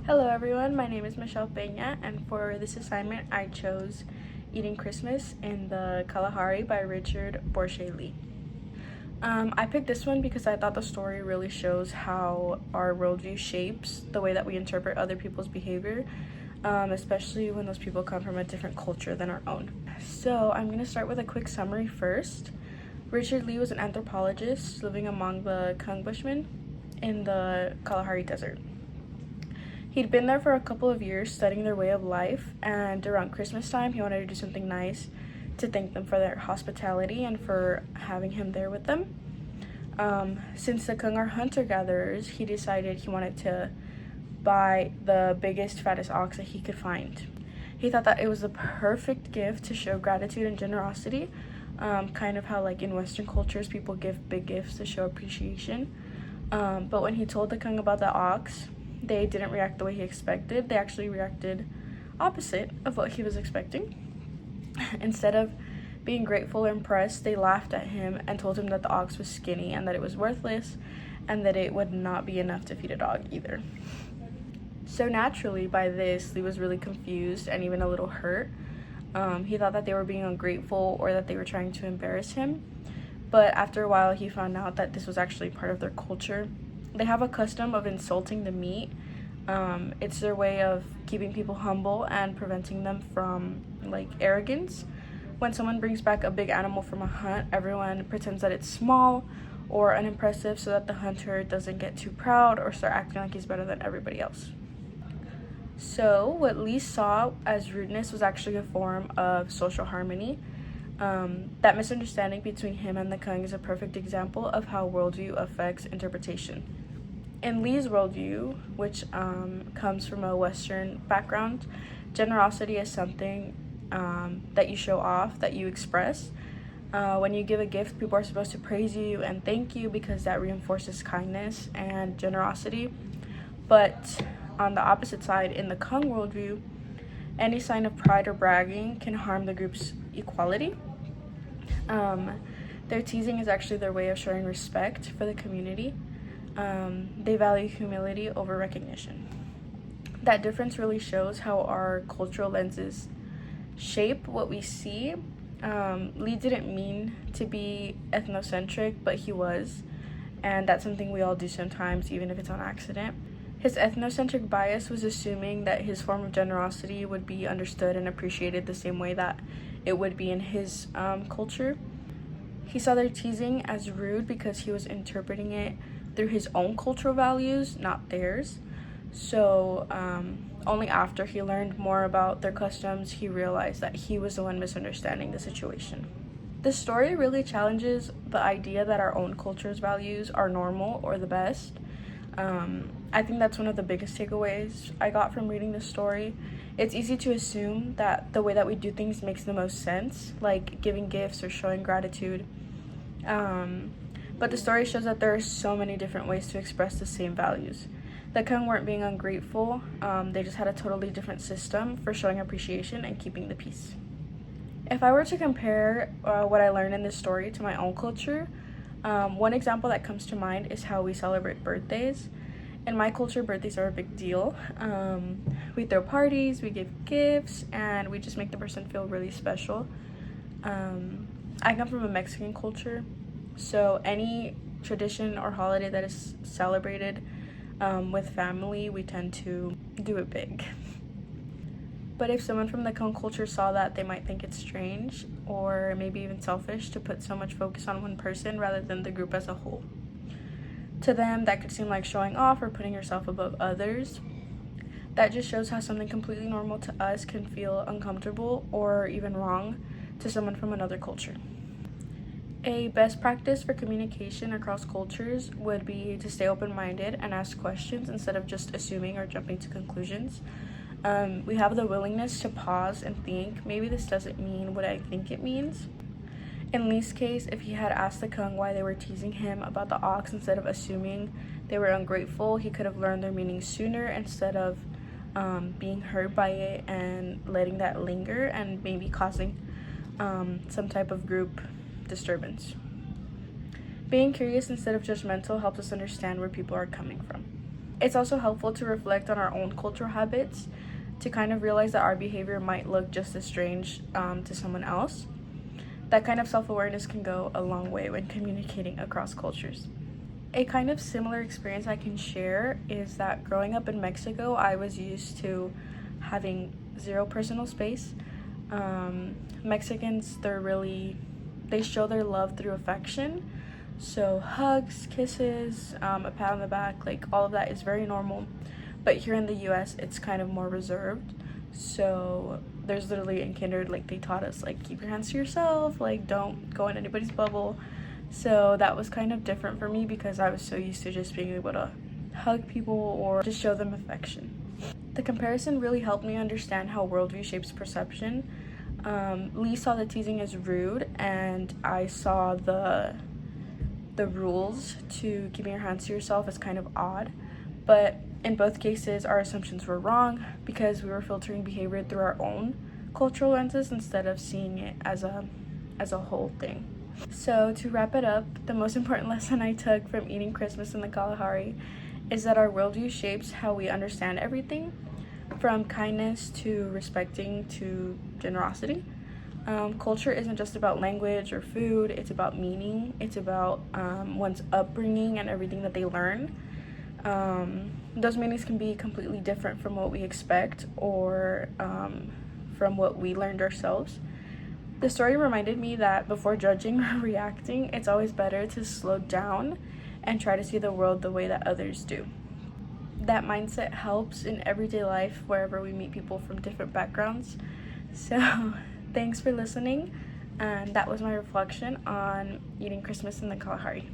Hello everyone, my name is Michelle Peña, and for this assignment I chose Eating Christmas in the Kalahari by Richard Borshay Lee. I picked this one because I thought the story really shows how our worldview shapes the way that we interpret other people's behavior, especially when those people come from a different culture than our own. So I'm going to start with a quick summary first. Richard Lee was an anthropologist living among the Kung Bushmen in the Kalahari Desert. He'd been there for a couple of years studying their way of life, and around Christmas time he wanted to do something nice to thank them for their hospitality and for having him there with them. Since the Kung are hunter-gatherers, he decided he wanted to buy the biggest, fattest ox that he could find. He thought that it was the perfect gift to show gratitude and generosity, kind of how like in Western cultures people give big gifts to show appreciation. But when he told the Kung about the ox, they didn't react the way he expected. They actually reacted opposite of what he was expecting. Instead of being grateful or impressed, they laughed at him and told him that the ox was skinny and that it was worthless and that it would not be enough to feed a dog either. So naturally, by this, Lee was really confused and even a little hurt. He thought that they were being ungrateful or that they were trying to embarrass him. But after a while, he found out that this was actually part of their culture. They have a custom of insulting the meat. It's their way of keeping people humble and preventing them from like arrogance. When someone brings back a big animal from a hunt, everyone pretends that it's small or unimpressive so that the hunter doesn't get too proud or start acting like he's better than everybody else. So what Lee saw as rudeness was actually a form of social harmony. That misunderstanding between him and the Kung is a perfect example of how worldview affects interpretation. In Lee's worldview, which comes from a Western background, generosity is something that you show off, that you express. When you give a gift, people are supposed to praise you and thank you because that reinforces kindness and generosity. But on the opposite side, in the Kung worldview, any sign of pride or bragging can harm the group's equality. Their teasing is actually their way of showing respect for the community. They value humility over recognition. That difference really shows how our cultural lenses shape what we see. Lee didn't mean to be ethnocentric, but he was, and that's something we all do sometimes, even if it's on accident. His ethnocentric bias was assuming that his form of generosity would be understood and appreciated the same way that it would be in his culture. He saw their teasing as rude because he was interpreting it through his own cultural values, not theirs. So only after he learned more about their customs, he realized that he was the one misunderstanding the situation. The story really challenges the idea that our own culture's values are normal or the best. I think that's one of the biggest takeaways I got from reading this story. It's easy to assume that the way that we do things makes the most sense, like giving gifts or showing gratitude. But the story shows that there are so many different ways to express the same values. The Kung weren't being ungrateful, they just had a totally different system for showing appreciation and keeping the peace. If I were to compare what I learned in this story to my own culture, one example that comes to mind is how we celebrate birthdays. In my culture, birthdays are a big deal. We throw parties, we give gifts, and we just make the person feel really special. I come from a Mexican culture, so any tradition or holiday that is celebrated with family, we tend to do it big. But if someone from the Kung culture saw that, they might think it's strange or maybe even selfish to put so much focus on one person rather than the group as a whole. To them, that could seem like showing off or putting yourself above others. That just shows how something completely normal to us can feel uncomfortable or even wrong to someone from another culture. A best practice for communication across cultures would be to stay open-minded and ask questions instead of just assuming or jumping to conclusions. We have the willingness to pause and think, maybe this doesn't mean what I think it means. In Lee's case, if he had asked the Kung why they were teasing him about the ox instead of assuming they were ungrateful, he could have learned their meaning sooner instead of being hurt by it and letting that linger and maybe causing some type of group disturbance. Being curious instead of judgmental helps us understand where people are coming from. It's also helpful to reflect on our own cultural habits to kind of realize that our behavior might look just as strange to someone else. That kind of self-awareness can go a long way when communicating across cultures. A kind of similar experience I can share is that growing up in Mexico, I was used to having zero personal space. Mexicans, they show their love through affection. So hugs, kisses, a pat on the back, like all of that is very normal. But here in the US, it's kind of more reserved. So there's literally in kinder, like they taught us, like keep your hands to yourself, like don't go in anybody's bubble. So that was kind of different for me because I was so used to just being able to hug people or just show them affection. The comparison really helped me understand how worldview shapes perception. Lee saw the teasing as rude, and I saw the rules to keeping your hands to yourself as kind of odd. But in both cases, our assumptions were wrong because we were filtering behavior through our own cultural lenses instead of seeing it as a whole thing. So to wrap it up, the most important lesson I took from eating Christmas in the Kalahari is that our worldview shapes how we understand everything, from kindness to respecting to generosity. Culture isn't just about language or food, it's about meaning, it's about one's upbringing and everything that they learn. Those meanings can be completely different from what we expect or from what we learned ourselves. The story reminded me that before judging or reacting, it's always better to slow down and try to see the world the way that others do. That mindset helps in everyday life wherever we meet people from different backgrounds. So thanks for listening, and that was my reflection on eating Christmas in the Kalahari.